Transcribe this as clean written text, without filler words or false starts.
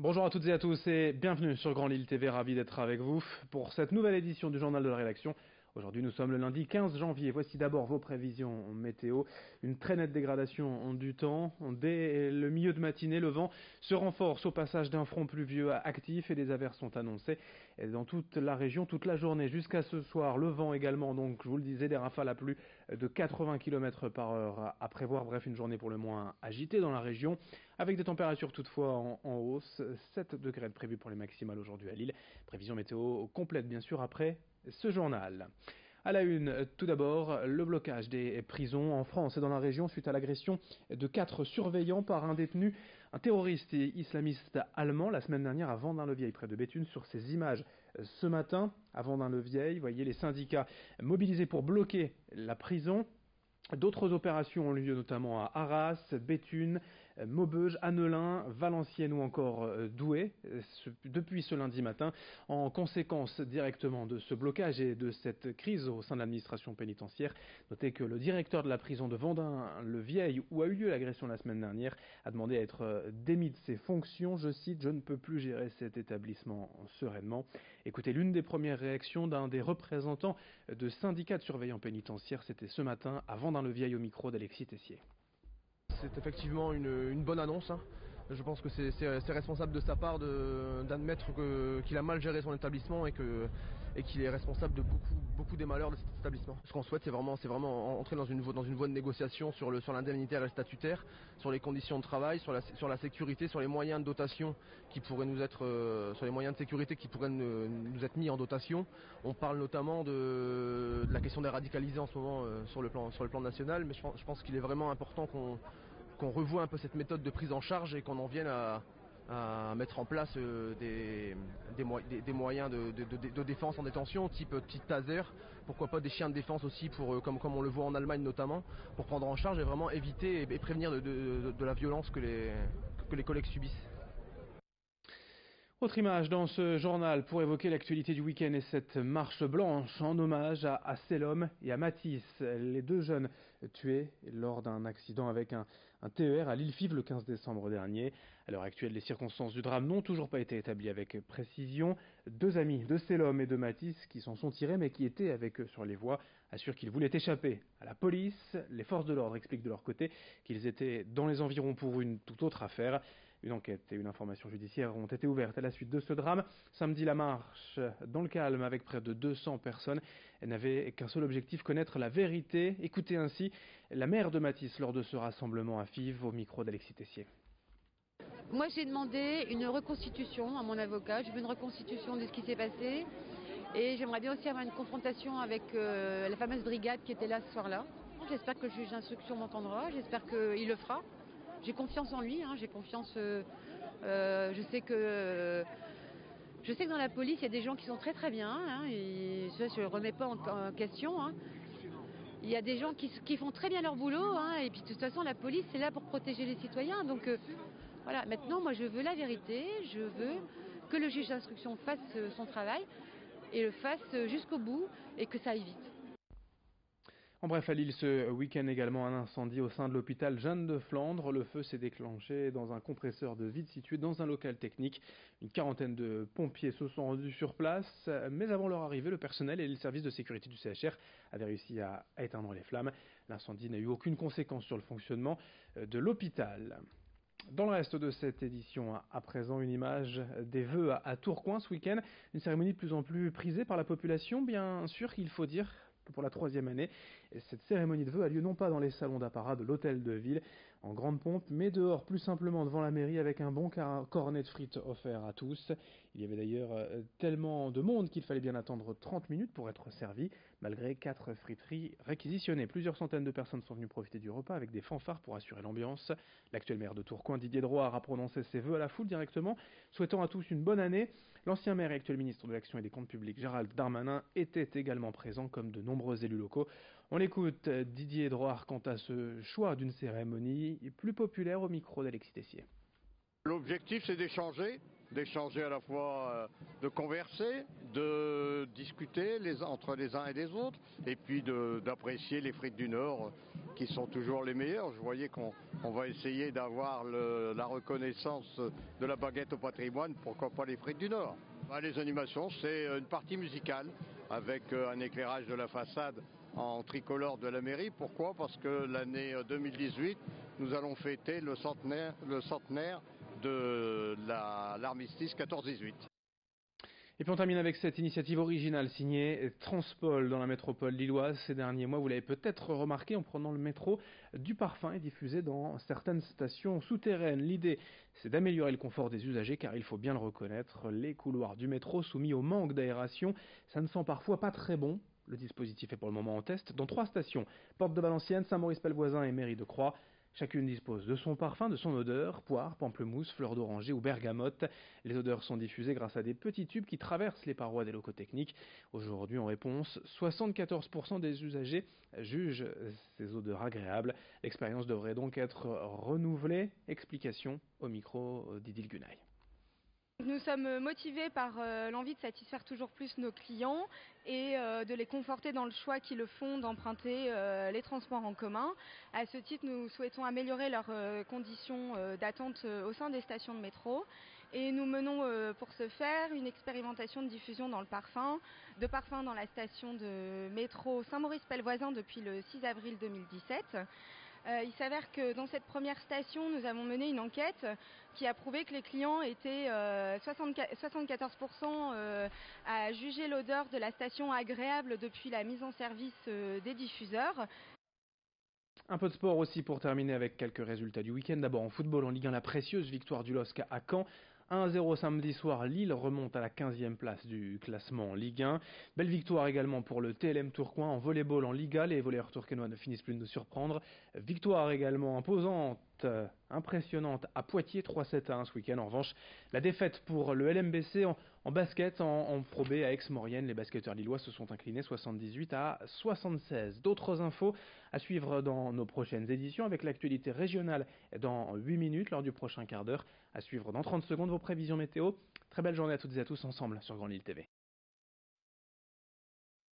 Bonjour à toutes et à tous et bienvenue sur Grand Lille TV, ravi d'être avec vous pour cette nouvelle édition du Journal de la Rédaction. Aujourd'hui nous sommes le lundi 15 janvier, voici d'abord vos prévisions météo. Une très nette dégradation du temps. Dès le milieu de matinée, le vent se renforce au passage d'un front pluvieux actif et des averses sont annoncées dans toute la région, toute la journée jusqu'à ce soir. Le vent également, donc je vous le disais, des rafales à plus de 80 km par heure à prévoir. Bref, une journée pour le moins agitée dans la région, avec des températures toutefois en hausse. 7 degrés de prévu pour les maximales aujourd'hui à Lille. Prévision météo complète bien sûr après ce journal. À la une, tout d'abord, le blocage des prisons en France et dans la région suite à l'agression de 4 surveillants par un détenu, un terroriste islamiste allemand la semaine dernière à Vendin-le-Vieil près de Béthune. Sur ces images ce matin à Vendin-le-Vieil, voyez les syndicats mobilisés pour bloquer la prison. D'autres opérations ont lieu notamment à Arras, Béthune, Maubeuge, Annelin, Valenciennes ou encore Douai depuis ce lundi matin. En conséquence directement de ce blocage et de cette crise au sein de l'administration pénitentiaire, notez que le directeur de la prison de Vendin-le-Vieil, où a eu lieu l'agression la semaine dernière, a demandé à être démis de ses fonctions. Je cite: « Je ne peux plus gérer cet établissement sereinement ». Écoutez l'une des premières réactions d'un des représentants de syndicats de surveillants pénitentiaires, c'était ce matin à Vendin-le-Vieil au micro d'Alexis Tessier. C'est effectivement une bonne annonce. Je pense que c'est responsable de sa part d'admettre qu'il a mal géré son établissement et qu'il est responsable de beaucoup des malheurs de cet établissement. Ce qu'on souhaite, c'est vraiment entrer dans une voie de négociation sur l'indemnitaire et le statutaire, sur les conditions de travail, sur la sécurité, sur les moyens de dotation qui pourraient nous être, sur les moyens de sécurité qui pourraient nous être mis en dotation. On parle notamment de la question des radicalisés en ce moment sur le plan national, mais je pense qu'il est vraiment important qu'on revoie un peu cette méthode de prise en charge et qu'on en vienne à mettre en place des moyens de défense en détention, type taser, pourquoi pas des chiens de défense aussi, comme on le voit en Allemagne notamment, pour prendre en charge et vraiment éviter et prévenir de la violence que les collègues subissent. Autre image dans ce journal pour évoquer l'actualité du week-end et cette marche blanche en hommage à Selom et à Mathis, les deux jeunes tués lors d'un accident avec un TER à Lille-Fives le 15 décembre dernier. À l'heure actuelle, les circonstances du drame n'ont toujours pas été établies avec précision. Deux amis de Selom et de Mathis qui s'en sont tirés mais qui étaient avec eux sur les voies assurent qu'ils voulaient échapper à la police. Les forces de l'ordre expliquent de leur côté qu'ils étaient dans les environs pour une toute autre affaire. Une enquête et une information judiciaire ont été ouvertes à la suite de ce drame. Samedi, la marche dans le calme avec près de 200 personnes. Elle n'avait qu'un seul objectif, connaître la vérité. Écoutez ainsi la mère de Mathis lors de ce rassemblement à Fives au micro d'Alexis Tessier. Moi, j'ai demandé une reconstitution à mon avocat. Je veux une reconstitution de ce qui s'est passé. Et j'aimerais bien aussi avoir une confrontation avec la fameuse brigade qui était là ce soir-là. J'espère que le juge d'instruction m'entendra. J'espère qu'il le fera. J'ai confiance en lui, j'ai confiance. Je sais que dans la police, il y a des gens qui sont très très bien. Et ça, je ne remets pas en question. Il y a des gens qui font très bien leur boulot. Et puis de toute façon, la police, c'est là pour protéger les citoyens. Donc voilà, maintenant, moi, je veux la vérité. Je veux que le juge d'instruction fasse son travail et le fasse jusqu'au bout et que ça aille vite. En bref, à Lille, ce week-end également, un incendie au sein de l'hôpital Jeanne de Flandre. Le feu s'est déclenché dans un compresseur de vide situé dans un local technique. Une quarantaine de pompiers se sont rendus sur place, mais avant leur arrivée, le personnel et le service de sécurité du CHR avaient réussi à éteindre les flammes. L'incendie n'a eu aucune conséquence sur le fonctionnement de l'hôpital. Dans le reste de cette édition, à présent, une image des vœux à Tourcoing ce week-end. Une cérémonie de plus en plus prisée par la population, bien sûr, il faut dire, pour la 3e année. Et cette cérémonie de vœux a lieu non pas dans les salons d'apparat de l'hôtel de ville, en grande pompe, mais dehors, plus simplement devant la mairie, avec un bon cornet de frites offert à tous. Il y avait d'ailleurs tellement de monde qu'il fallait bien attendre 30 minutes pour être servi, malgré 4 friteries réquisitionnées. Plusieurs centaines de personnes sont venues profiter du repas avec des fanfares pour assurer l'ambiance. L'actuel maire de Tourcoing, Didier Drouard, a prononcé ses vœux à la foule directement, souhaitant à tous une bonne année. L'ancien maire et actuel ministre de l'Action et des Comptes Publics, Gérald Darmanin, était également présent, comme de nombreux élus locaux. On l'écoute, Didier Drouard, quant à ce choix d'une cérémonie plus populaire au micro d'Alexis Tessier. L'objectif, c'est d'échanger d'échanger à la fois, de converser, de discuter entre les uns et les autres, et puis d'apprécier les frites du Nord qui sont toujours les meilleures. Je voyais qu'on va essayer d'avoir la reconnaissance de la baguette au patrimoine, pourquoi pas les frites du Nord. Les animations, c'est une partie musicale avec un éclairage de la façade en tricolore de la mairie. Pourquoi? Parce que l'année 2018, nous allons fêter le centenaire de l'armistice 14-18. Et puis on termine avec cette initiative originale signée Transpol dans la métropole lilloise. Ces derniers mois, vous l'avez peut-être remarqué en prenant le métro, du parfum est diffusé dans certaines stations souterraines. L'idée, c'est d'améliorer le confort des usagers car il faut bien le reconnaître, les couloirs du métro soumis au manque d'aération, ça ne sent parfois pas très bon. Le dispositif est pour le moment en test dans 3 stations, Porte de Valenciennes, Saint-Maurice-Pelvoisin et Mairie de Croix. Chacune dispose de son parfum, de son odeur, poire, pamplemousse, fleur d'oranger ou bergamote. Les odeurs sont diffusées grâce à des petits tubes qui traversent les parois des locaux techniques. Aujourd'hui, en réponse, 74% des usagers jugent ces odeurs agréables. L'expérience devrait donc être renouvelée. Explication au micro d'Idil Gunay. Nous sommes motivés par l'envie de satisfaire toujours plus nos clients et de les conforter dans le choix qu'ils le font d'emprunter les transports en commun. À ce titre, nous souhaitons améliorer leurs conditions d'attente au sein des stations de métro. Et nous menons pour ce faire une expérimentation de diffusion dans le parfum, dans la station de métro Saint-Maurice-Pelvoisin depuis le 6 avril 2017. Il s'avère que dans cette première station, nous avons mené une enquête qui a prouvé que les clients étaient 74% à juger l'odeur de la station agréable depuis la mise en service des diffuseurs. Un peu de sport aussi pour terminer avec quelques résultats du week-end. D'abord en football, en Ligue 1, la précieuse victoire du LOSC à Caen. 1-0 samedi soir, Lille remonte à la 15e place du classement en Ligue 1. Belle victoire également pour le TLM Tourcoing en volleyball en Liga. Les volleyeurs tourquenois ne finissent plus de nous surprendre. Victoire également imposante, impressionnante à Poitiers, 3-7-1 ce week-end. En revanche, la défaite pour le LMBC en basket en Pro B à Aix-Maurienne. Les basketteurs lillois se sont inclinés 78-76. D'autres infos à suivre dans nos prochaines éditions avec l'actualité régionale dans 8 minutes lors du prochain quart d'heure. À suivre dans 30 secondes vos prévisions météo. Très belle journée à toutes et à tous ensemble sur Grand Lille TV.